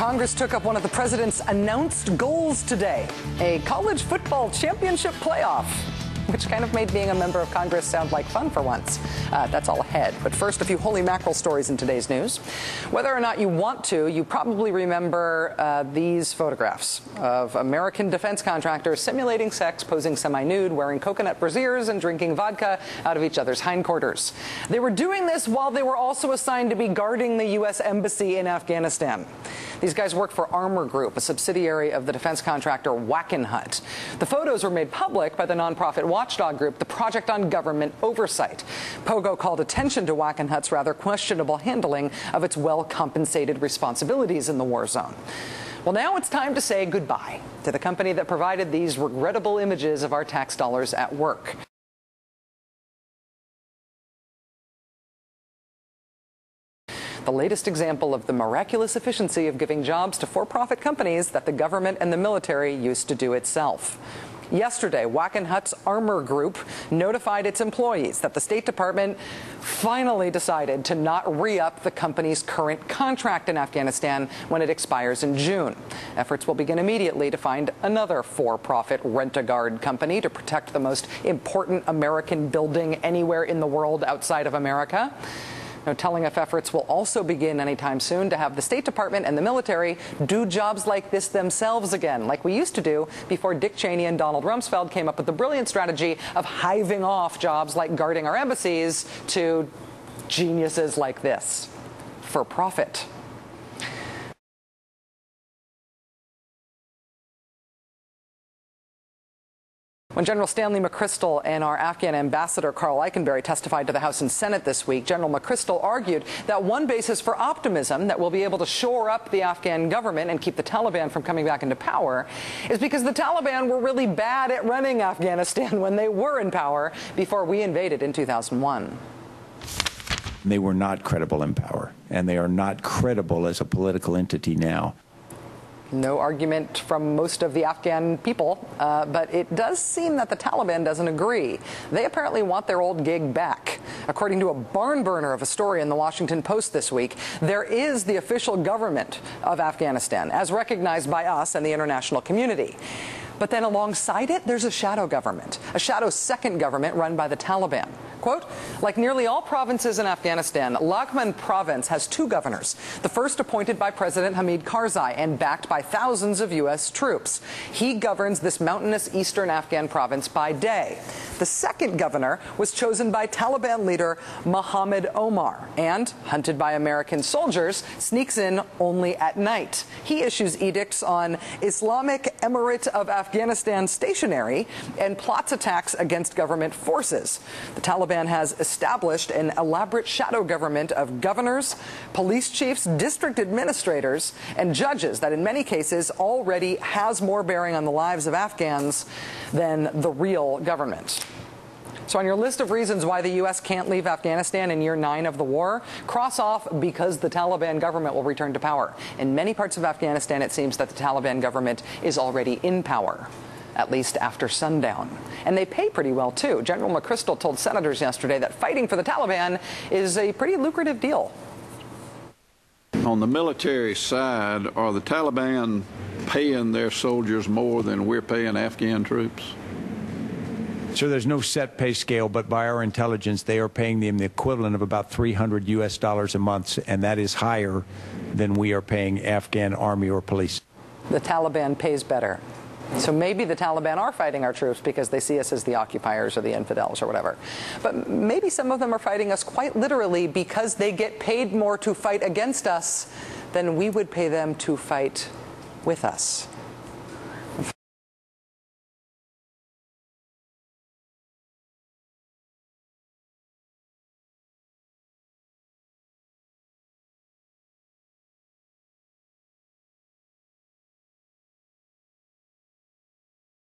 Congress took up one of the president's announced goals today, a college football championship playoff, which kind of made being a member of Congress sound like fun for once. That's all ahead. But first, a few holy mackerel stories in today's news. Whether or not you want to, you probably remember these photographs of American defense contractors simulating sex, posing semi-nude, wearing coconut brassieres, and drinking vodka out of each other's hindquarters. They were doing this while they were also assigned to be guarding the U.S. Embassy in Afghanistan. These guys work for ARMORGROUP, a subsidiary of the defense contractor Wackenhut. The photos were made public by the nonprofit watchdog group, the Project on Government Oversight. POGO called attention to Wackenhut's rather questionable handling of its well-compensated responsibilities in the war zone. Well, now it's time to say goodbye to the company that provided these regrettable images of our tax dollars at work. The latest example of the miraculous efficiency of giving jobs to for-profit companies that the government and the military used to do itself. Yesterday, Wackenhut's ArmorGroup notified its employees that the State Department finally decided to not re-up the company's current contract in Afghanistan when it expires in June. Efforts will begin immediately to find another for-profit rent-a-guard company to protect the most important American building anywhere in the world outside of America. No telling if efforts will also begin anytime soon to have the State Department and the military do jobs like this themselves again, like we used to do before Dick Cheney and Donald Rumsfeld came up with the brilliant strategy of hiving off jobs like guarding our embassies to geniuses like this, for profit. When General Stanley McChrystal and our Afghan ambassador Carl Eikenberry testified to the House and Senate this week, General McChrystal argued that one basis for optimism that we'll be able to shore up the Afghan government and keep the Taliban from coming back into power is because the Taliban were really bad at running Afghanistan when they were in power before we invaded in 2001. They were not credible in power, and they are not credible as a political entity now. No argument from most of the Afghan people, but it does seem that the Taliban doesn't agree. They apparently want their old gig back. According to a barn burner of a story in the Washington Post this week, there is the official government of Afghanistan, as recognized by us and the international community. But then alongside it, there's a shadow government, a shadow second government run by the Taliban. Quote, like nearly all provinces in Afghanistan, Laghman province has two governors. The first appointed by President Hamid Karzai and backed by thousands of U.S. troops. He governs this mountainous eastern Afghan province by day. The second governor was chosen by Taliban leader Mohammed Omar and, hunted by American soldiers, sneaks in only at night. He issues edicts on Islamic Emirate of Afghanistan stationary and plots attacks against government forces. The Taliban has established an elaborate shadow government of governors, police chiefs, district administrators, and judges that in many cases already has more bearing on the lives of Afghans than the real government. So on your list of reasons why the U.S. can't leave Afghanistan in year 9 of the war, cross off because the Taliban government will return to power. In many parts of Afghanistan, it seems that the Taliban government is already in power, at least after sundown. And they pay pretty well, too. General McChrystal told senators yesterday that fighting for the Taliban is a pretty lucrative deal. On the military side, are the Taliban paying their soldiers more than we're paying Afghan troops? So there's no set pay scale, but by our intelligence, they are paying them the equivalent of about $300 US a month, and that is higher than we are paying Afghan army or police. The Taliban pays better. So maybe the Taliban are fighting our troops because they see us as the occupiers or the infidels or whatever. But maybe some of them are fighting us quite literally because they get paid more to fight against us than we would pay them to fight with us.